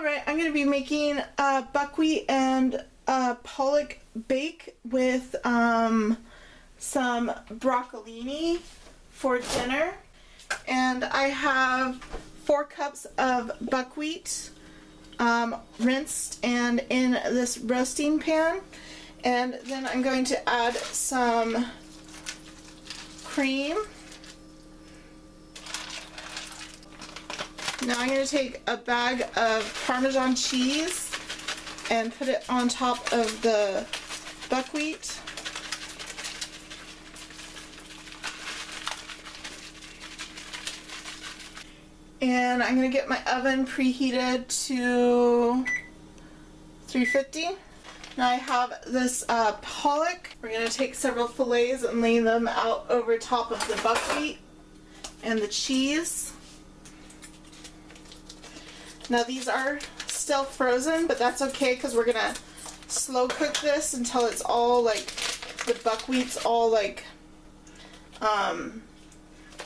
Alright, I'm going to be making buckwheat and Pollock bake with some broccolini for dinner. And I have 4 cups of buckwheat rinsed and in this roasting pan. And then I'm going to add some cream. Now I'm going to take a bag of Parmesan cheese and put it on top of the buckwheat. And I'm going to get my oven preheated to 350. Now I have this Pollock. We're going to take several fillets and lay them out over top of the buckwheat and the cheese. Now these are still frozen, but that's okay because we're gonna slow cook this until it's all like, the buckwheat's all like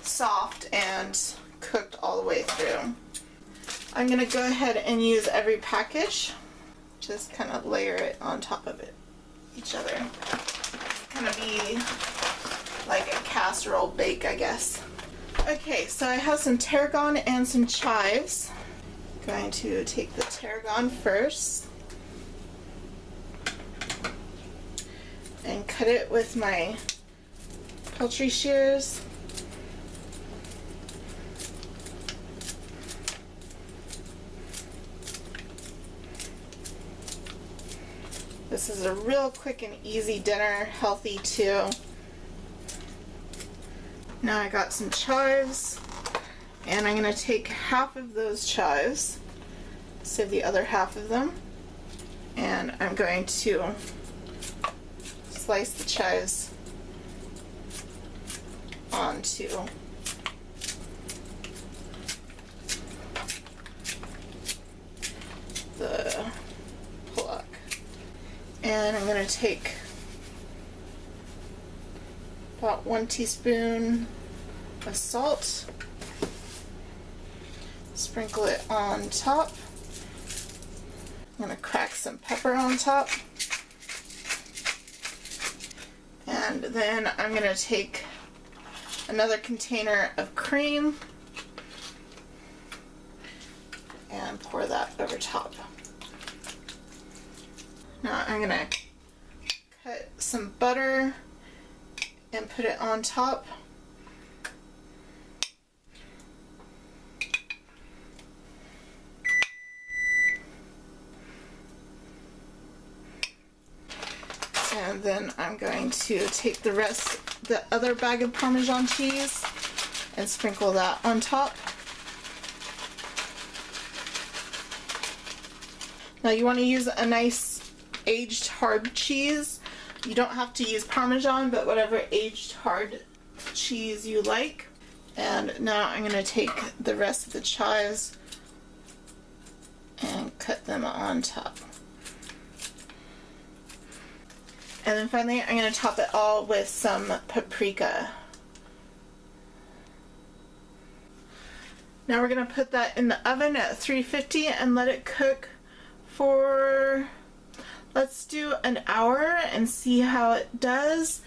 soft and cooked all the way through. I'm gonna go ahead and use every package. Just kind of layer it on top of each other. It's gonna be like a casserole bake, I guess. Okay, so I have some tarragon and some chives. Going to take the tarragon first and cut it with my poultry shears. This is a real quick and easy dinner, healthy too. Now I got some chives. And I'm going to take half of those chives, save the other half of them, and I'm going to slice the chives onto the Pollock. And I'm going to take about 1 teaspoon of salt. Sprinkle it on top. I'm going to crack some pepper on top. And then I'm going to take another container of cream and pour that over top. Now I'm going to cut some butter and put it on top. And then I'm going to take the other bag of Parmesan cheese and sprinkle that on top. Now you want to use a nice aged hard cheese. You don't have to use Parmesan, but whatever aged hard cheese you like. And now I'm going to take the rest of the chives and cut them on top. And then finally, I'm going to top it all with some paprika. Now we're going to put that in the oven at 350 and let it cook for, let's do an hour and see how it does.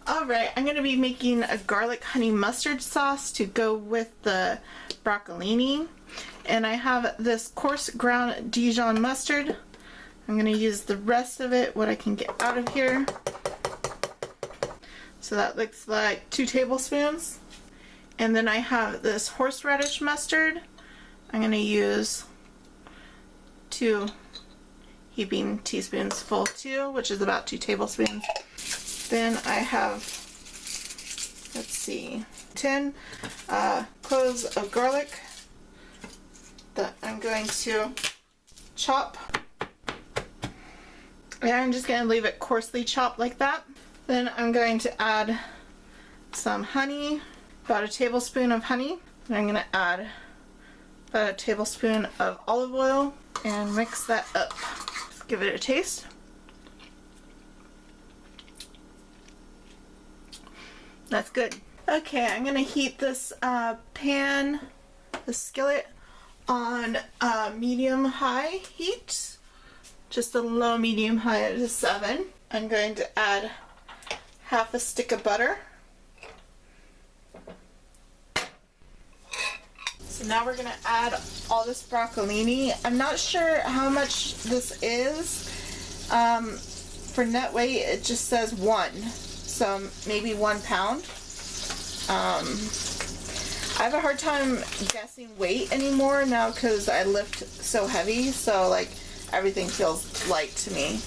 Alright, I'm going to be making a garlic honey mustard sauce to go with the broccolini. And I have this coarse ground Dijon mustard. I'm going to use the rest of it, what I can get out of here. So that looks like 2 tablespoons. And then I have this horseradish mustard. I'm going to use 2 heaping teaspoons full too, which is about 2 tablespoons. Then I have, let's see, 10 cloves of garlic that I'm going to chop. And I'm just going to leave it coarsely chopped like that. Then I'm going to add some honey, about 1 tablespoon of honey. And I'm going to add about 1 tablespoon of olive oil and mix that up. Just give it a taste. That's good. Okay, I'm going to heat this pan, the skillet, on medium-high heat, just a low medium-high at a 7. I'm going to add half a stick of butter. So now we're gonna add all this broccolini. I'm not sure how much this is. For net weight, it just says 1, so maybe 1 pound. I have a hard time guessing weight anymore now because I lift so heavy, so like everything feels light to me.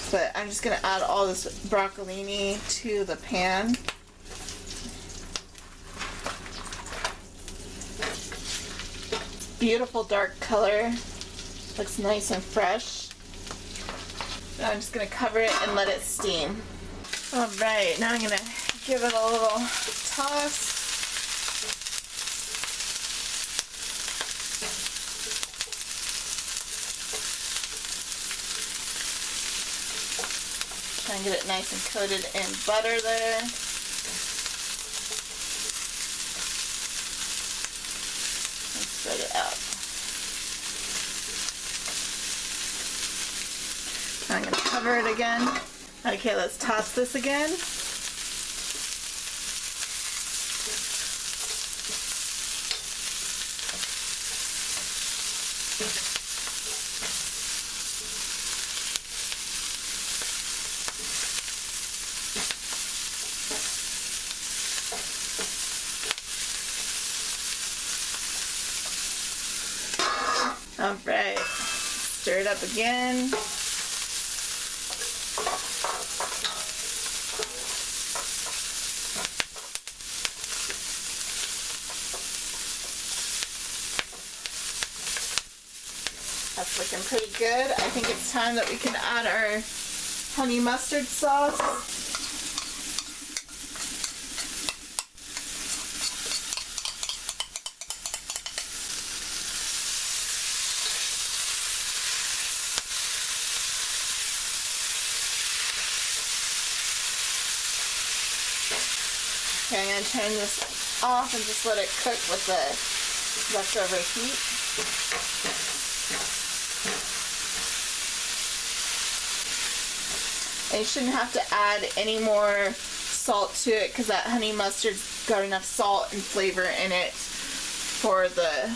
But I'm just gonna add all this broccolini to the pan. Beautiful dark color, looks nice and fresh. Now I'm just gonna cover it and let it steam. All right, now I'm gonna give it a little toss. Try and get it nice and coated in butter there. Spread it out. I'm going to cover it again. Okay, let's toss this again. All right, stir it up again. That's looking pretty good. I think it's time that we can add our honey mustard sauce. Okay, I'm going to turn this off and just let it cook with the leftover heat. And you shouldn't have to add any more salt to it because that honey mustard's got enough salt and flavor in it for the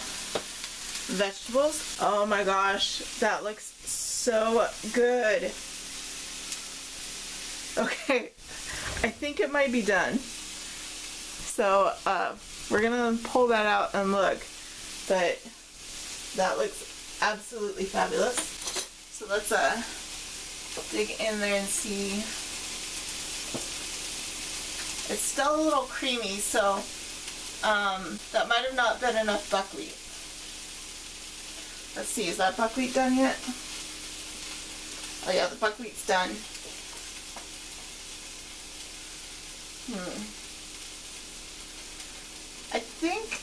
vegetables. Oh my gosh, that looks so good. Okay, I think it might be done. So we're gonna pull that out and look, but that looks absolutely fabulous. So let's dig in there and see. It's still a little creamy, so that might have not been enough buckwheat. Let's see, is that buckwheat done yet? Oh yeah, the buckwheat's done. I think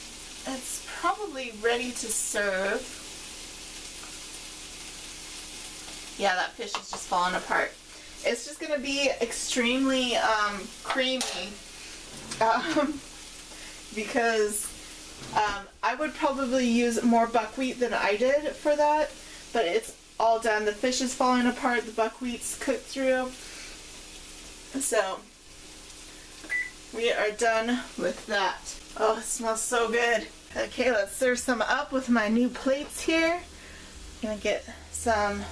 it's probably ready to serve. Yeah, that fish is just falling apart. It's just gonna be extremely creamy because I would probably use more buckwheat than I did for that, but it's all done. The fish is falling apart, the buckwheat's cooked through. So we are done with that. Oh, it smells so good. Okay, let's serve some up with my new plates here. I'm gonna get some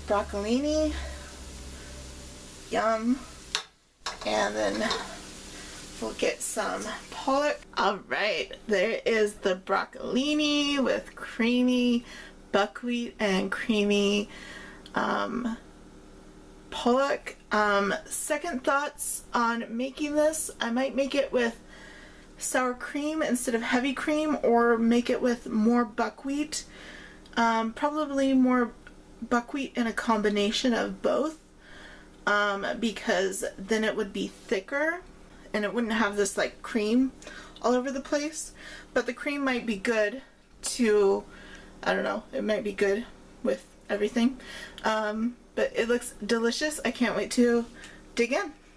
broccolini. Yum. And then we'll get some pollock. Alright, there is the broccolini with creamy buckwheat and creamy pollock. Second thoughts on making this, I might make it with sour cream instead of heavy cream, or make it with more buckwheat. Probably more buckwheat in a combination of both, because then it would be thicker and it wouldn't have this like cream all over the place. But the cream might be good to, I don't know, it might be good with everything. But it looks delicious. I can't wait to dig in.